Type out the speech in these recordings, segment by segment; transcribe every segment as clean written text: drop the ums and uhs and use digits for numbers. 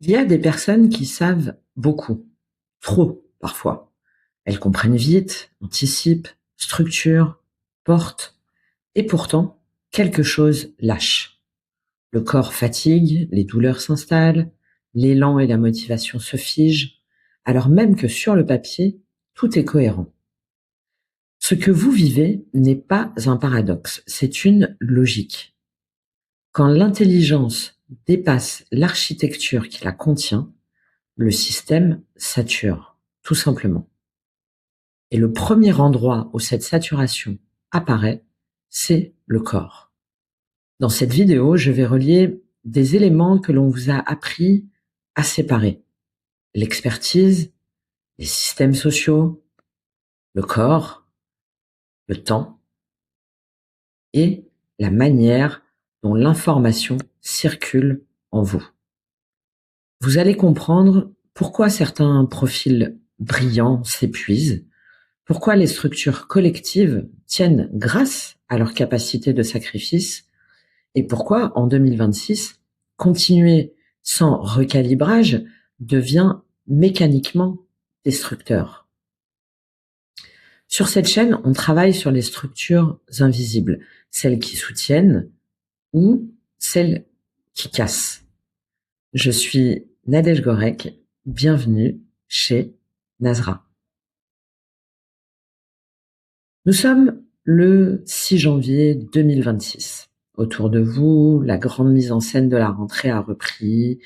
Il y a des personnes qui savent beaucoup, trop parfois. Elles comprennent vite, anticipent, structurent, portent, et pourtant, quelque chose lâche. Le corps fatigue, les douleurs s'installent, l'élan et la motivation se figent, alors même que sur le papier, tout est cohérent. Ce que vous vivez n'est pas un paradoxe, c'est une logique. Quand l'intelligence dépasse l'architecture qui la contient, le système sature, tout simplement. Et le premier endroit où cette saturation apparaît, c'est le corps. Dans cette vidéo, je vais relier des éléments que l'on vous a appris à séparer. L'expertise, les systèmes sociaux, le corps, le temps et la manière dont l'information circule en vous. Vous allez comprendre pourquoi certains profils brillants s'épuisent, pourquoi les structures collectives tiennent grâce à leur capacité de sacrifice et pourquoi, en 2026, continuer sans recalibrage devient mécaniquement destructeur. Sur cette chaîne, on travaille sur les structures invisibles, celles qui soutiennent ou celles qui cassent. Je suis Nadège Gorek, bienvenue chez Nazra. Nous sommes le 6 janvier 2026. Autour de vous, la grande mise en scène de la rentrée a repris,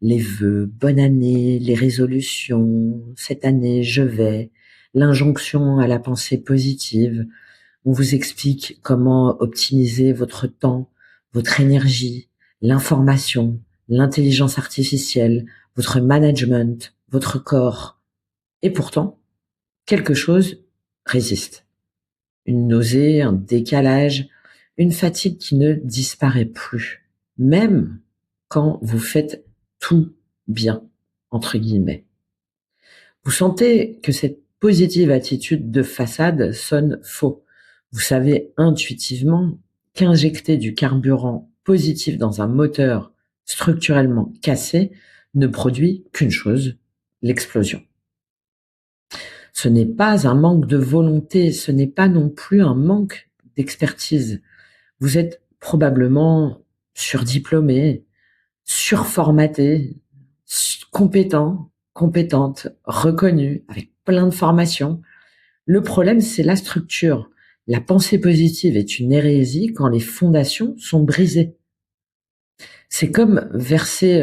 les vœux, bonne année, les résolutions, cette année je vais, l'injonction à la pensée positive. On vous explique comment optimiser votre temps, votre énergie, l'information, l'intelligence artificielle, votre management, votre corps. Et pourtant, quelque chose résiste. Une nausée, un décalage, une fatigue qui ne disparaît plus, même quand vous faites tout bien, entre guillemets. Vous sentez que cette positive attitude de façade sonne faux. Vous savez intuitivement qu'injecter du carburant positif dans un moteur structurellement cassé ne produit qu'une chose, l'explosion. Ce n'est pas un manque de volonté, ce n'est pas non plus un manque d'expertise. Vous êtes probablement surdiplômé, surformaté, compétent, compétente, reconnu, avec plein de formations. Le problème, c'est la structure. La pensée positive est une hérésie quand les fondations sont brisées. C'est comme verser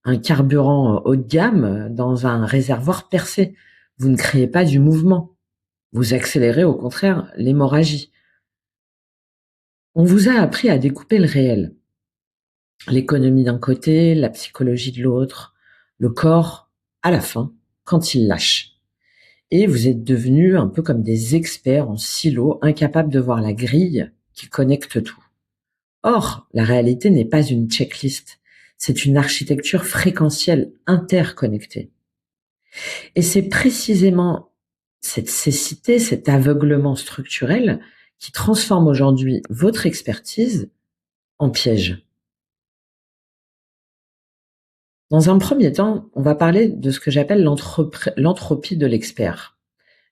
un carburant haut de gamme dans un réservoir percé. Vous ne créez pas du mouvement. Vous accélérez au contraire l'hémorragie. On vous a appris à découper le réel. L'économie d'un côté, la psychologie de l'autre, le corps à la fin, quand il lâche. Et vous êtes devenus un peu comme des experts en silo, incapables de voir la grille qui connecte tout. Or, la réalité n'est pas une checklist, c'est une architecture fréquentielle interconnectée. Et c'est précisément cette cécité, cet aveuglement structurel qui transforme aujourd'hui votre expertise en piège. Dans un premier temps, on va parler de ce que j'appelle l'entropie de l'expert.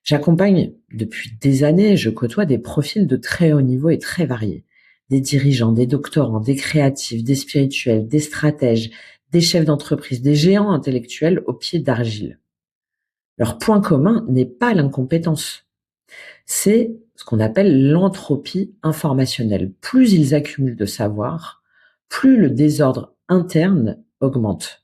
J'accompagne depuis des années, je côtoie des profils de très haut niveau et très variés. Des dirigeants, des doctorants, des créatifs, des spirituels, des stratèges, des chefs d'entreprise, des géants intellectuels aux pieds d'argile. Leur point commun n'est pas l'incompétence. C'est ce qu'on appelle l'entropie informationnelle. Plus ils accumulent de savoir, plus le désordre interne augmente.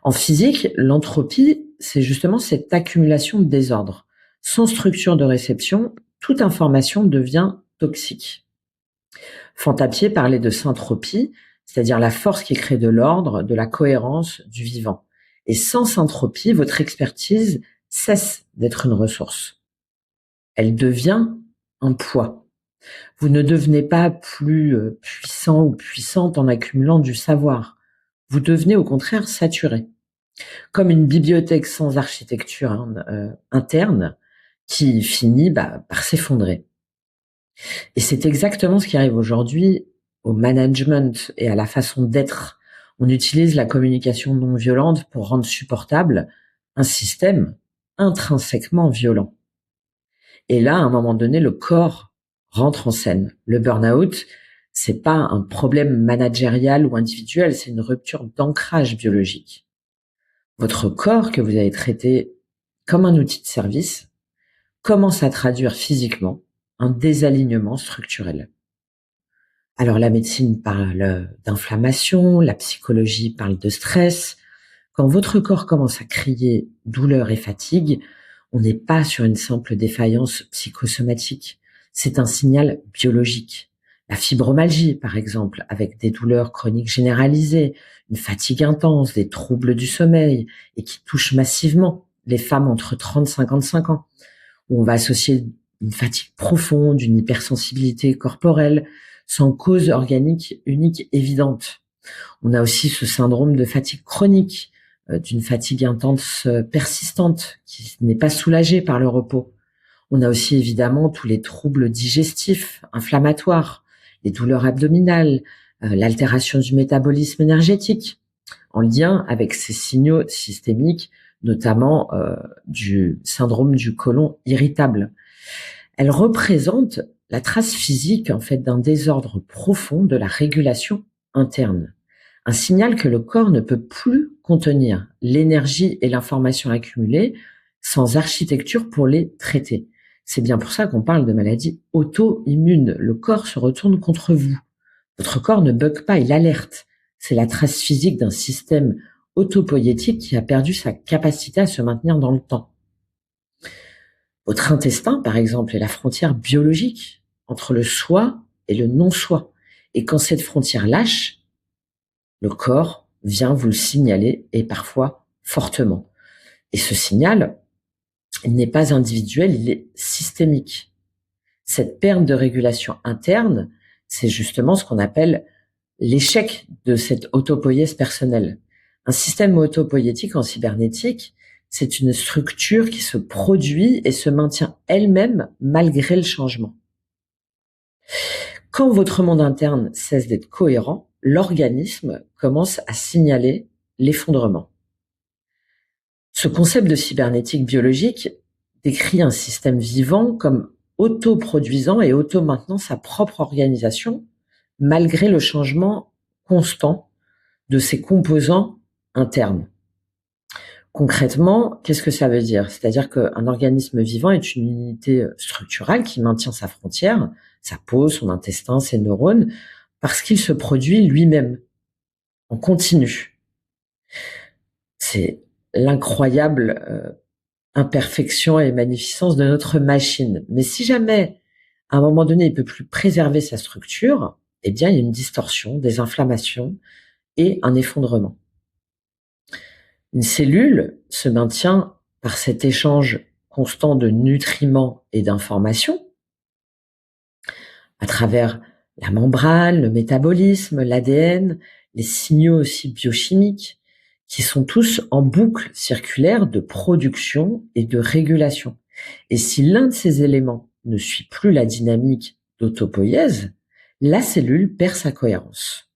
En physique, l'entropie, c'est justement cette accumulation de désordre. Sans structure de réception, toute information devient toxique. Fantapié parlait de syntropie, c'est-à-dire la force qui crée de l'ordre, de la cohérence, du vivant. Et sans syntropie, votre expertise cesse d'être une ressource. Elle devient un poids. Vous ne devenez pas plus puissant ou puissante en accumulant du savoir. Vous devenez au contraire saturé. Comme une bibliothèque sans architecture interne qui finit par s'effondrer. Et c'est exactement ce qui arrive aujourd'hui au management et à la façon d'être. On utilise la communication non violente pour rendre supportable un système intrinsèquement violent. Et là, à un moment donné, le corps rentre en scène. Le burn-out, c'est pas un problème managérial ou individuel, c'est une rupture d'ancrage biologique. Votre corps, que vous avez traité comme un outil de service, commence à traduire physiquement un désalignement structurel. Alors la médecine parle d'inflammation, la psychologie parle de stress. Quand votre corps commence à crier douleur et fatigue, on n'est pas sur une simple défaillance psychosomatique, c'est un signal biologique. La fibromyalgie, par exemple, avec des douleurs chroniques généralisées, une fatigue intense, des troubles du sommeil, et qui touchent massivement les femmes entre 30 et 55 ans, où on va associer une fatigue profonde, une hypersensibilité corporelle, sans cause organique unique évidente. On a aussi ce syndrome de fatigue chronique, d'une fatigue intense persistante qui n'est pas soulagée par le repos. On a aussi évidemment tous les troubles digestifs, inflammatoires, les douleurs abdominales, l'altération du métabolisme énergétique, en lien avec ces signaux systémiques, notamment du syndrome du côlon irritable. Elle représente la trace physique en fait d'un désordre profond de la régulation interne. Un signal que le corps ne peut plus contenir l'énergie et l'information accumulées sans architecture pour les traiter. C'est bien pour ça qu'on parle de maladie auto-immune. Le corps se retourne contre vous. Votre corps ne bug pas, il alerte. C'est la trace physique d'un système autopoïétique qui a perdu sa capacité à se maintenir dans le temps. Votre intestin, par exemple, est la frontière biologique entre le soi et le non-soi. Et quand cette frontière lâche, le corps vient vous le signaler, et parfois fortement. Et ce signal, il n'est pas individuel, il est systémique. Cette perte de régulation interne, c'est justement ce qu'on appelle l'échec de cette autopoïèse personnelle. Un système autopoïétique en cybernétique, c'est une structure qui se produit et se maintient elle-même malgré le changement. Quand votre monde interne cesse d'être cohérent, l'organisme commence à signaler l'effondrement. Ce concept de cybernétique biologique décrit un système vivant comme autoproduisant et auto-maintenant sa propre organisation, malgré le changement constant de ses composants internes. Concrètement, qu'est-ce que ça veut dire? C'est-à-dire qu'un organisme vivant est une unité structurale qui maintient sa frontière, sa peau, son intestin, ses neurones, parce qu'il se produit lui-même, en continu. C'est l'incroyable imperfection et magnificence de notre machine. Mais si jamais, à un moment donné, il ne peut plus préserver sa structure, eh bien, il y a une distorsion, des inflammations et un effondrement. Une cellule se maintient par cet échange constant de nutriments et d'informations à travers la membrane, le métabolisme, l'ADN, les signaux aussi biochimiques qui sont tous en boucle circulaire de production et de régulation. Et si l'un de ces éléments ne suit plus la dynamique d'autopoïèse, la cellule perd sa cohérence.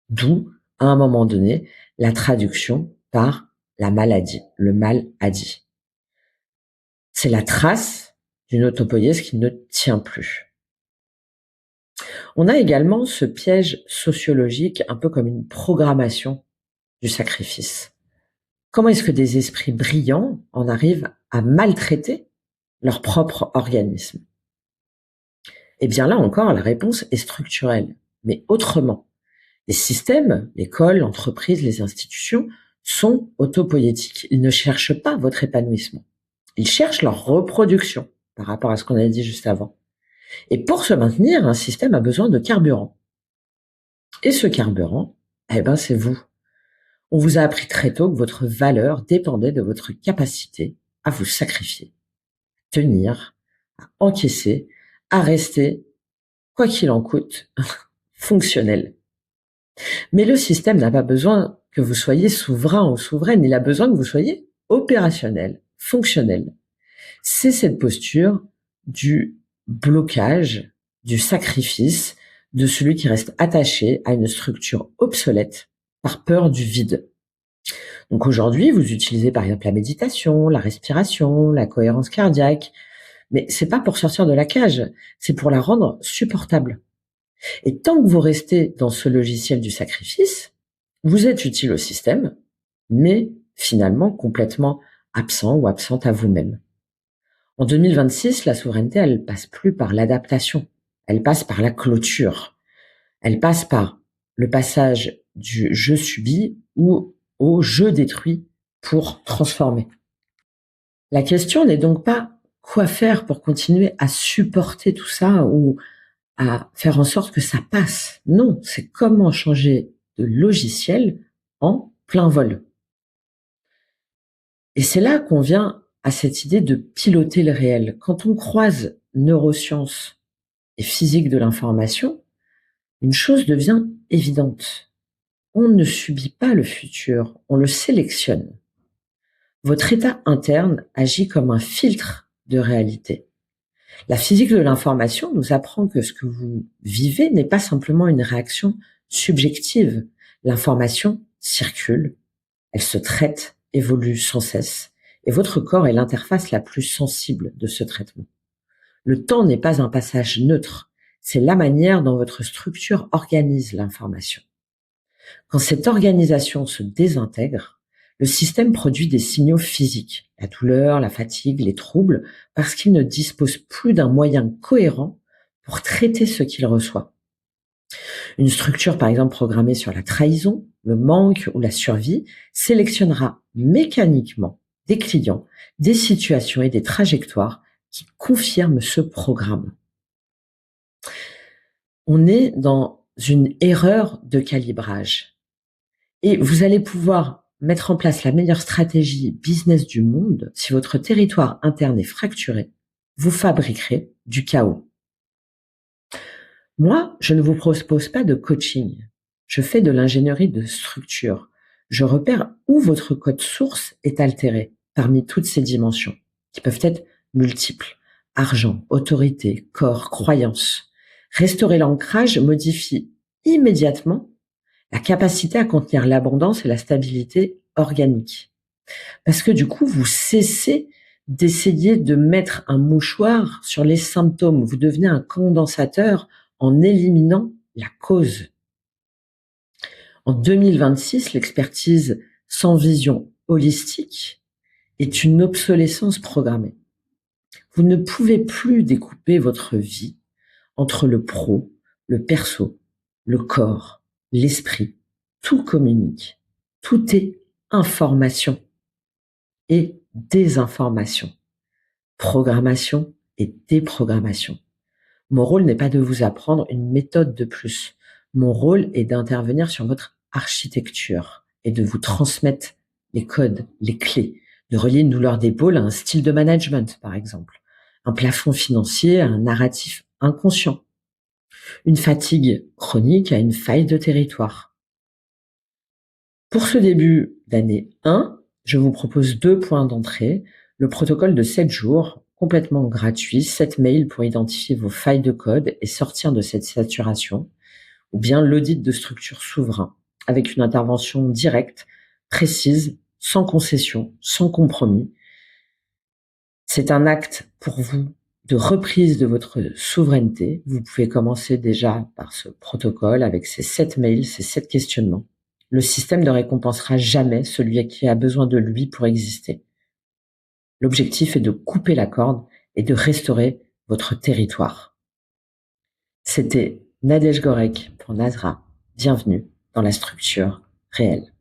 D'où, à un moment donné, la traduction par la maladie, le mal a dit. C'est la trace d'une autopoïèse qui ne tient plus. On a également ce piège sociologique, un peu comme une programmation du sacrifice. Comment est-ce que des esprits brillants en arrivent à maltraiter leur propre organisme? Eh bien là encore, la réponse est structurelle, mais autrement. Les systèmes, l'école, l'entreprise, les institutions sont autopoïétiques. Ils ne cherchent pas votre épanouissement. Ils cherchent leur reproduction par rapport à ce qu'on a dit juste avant. Et pour se maintenir, un système a besoin de carburant. Et ce carburant, eh ben, c'est vous. On vous a appris très tôt que votre valeur dépendait de votre capacité à vous sacrifier, à tenir, à encaisser, à rester, quoi qu'il en coûte, fonctionnel. Mais le système n'a pas besoin que vous soyez souverain ou souveraine, il a besoin que vous soyez opérationnel, fonctionnel. C'est cette posture du blocage, du sacrifice, de celui qui reste attaché à une structure obsolète par peur du vide. Donc aujourd'hui, vous utilisez par exemple la méditation, la respiration, la cohérence cardiaque, mais c'est pas pour sortir de la cage, c'est pour la rendre supportable. Et tant que vous restez dans ce logiciel du sacrifice, vous êtes utile au système, mais finalement complètement absent ou absente à vous-même. En 2026, la souveraineté, elle passe plus par l'adaptation, elle passe par la clôture, elle passe par le passage du je subis ou au je détruis pour transformer. La question n'est donc pas quoi faire pour continuer à supporter tout ça ou à faire en sorte que ça passe. Non, c'est comment changer de logiciel en plein vol. Et c'est là qu'on vient à cette idée de piloter le réel. Quand on croise neurosciences et physique de l'information, une chose devient évidente. On ne subit pas le futur, on le sélectionne. Votre état interne agit comme un filtre de réalité. La physique de l'information nous apprend que ce que vous vivez n'est pas simplement une réaction subjective. L'information circule, elle se traite, évolue sans cesse, et votre corps est l'interface la plus sensible de ce traitement. Le temps n'est pas un passage neutre, c'est la manière dont votre structure organise l'information. Quand cette organisation se désintègre, le système produit des signaux physiques, la douleur, la fatigue, les troubles, parce qu'il ne dispose plus d'un moyen cohérent pour traiter ce qu'il reçoit. Une structure, par exemple, programmée sur la trahison, le manque ou la survie, sélectionnera mécaniquement des clients, des situations et des trajectoires qui confirment ce programme. On est dans une erreur de calibrage. Et vous allez pouvoir mettre en place la meilleure stratégie business du monde. Si votre territoire interne est fracturé, vous fabriquerez du chaos. Moi, je ne vous propose pas de coaching. Je fais de l'ingénierie de structure. Je repère où votre code source est altéré parmi toutes ces dimensions, qui peuvent être multiples. Argent, autorité, corps, croyances. Restaurer l'ancrage modifie immédiatement la capacité à contenir l'abondance et la stabilité organique. Parce que du coup, vous cessez d'essayer de mettre un mouchoir sur les symptômes. Vous devenez un condensateur en éliminant la cause. En 2026, l'expertise sans vision holistique est une obsolescence programmée. Vous ne pouvez plus découper votre vie entre le pro, le perso, le corps, l'esprit. Tout communique. Tout est information et désinformation. Programmation et déprogrammation. Mon rôle n'est pas de vous apprendre une méthode de plus. Mon rôle est d'intervenir sur votre architecture et de vous transmettre les codes, les clés, de relier une douleur d'épaule à un style de management, par exemple, un plafond financier à un narratif inconscient, une fatigue chronique à une faille de territoire. Pour ce début d'année 1, je vous propose 2 points d'entrée, le protocole de 7 jours, complètement gratuit, 7 mails pour identifier vos failles de code et sortir de cette saturation, ou bien l'audit de structure souverain, avec une intervention directe, précise, sans concession, sans compromis. C'est un acte pour vous de reprise de votre souveraineté. Vous pouvez commencer déjà par ce protocole avec ces 7 mails, ces 7 questionnements. Le système ne récompensera jamais celui qui a besoin de lui pour exister. L'objectif est de couper la corde et de restaurer votre territoire. C'était Nadège Gorek pour Nazra. Bienvenue dans la structure réelle.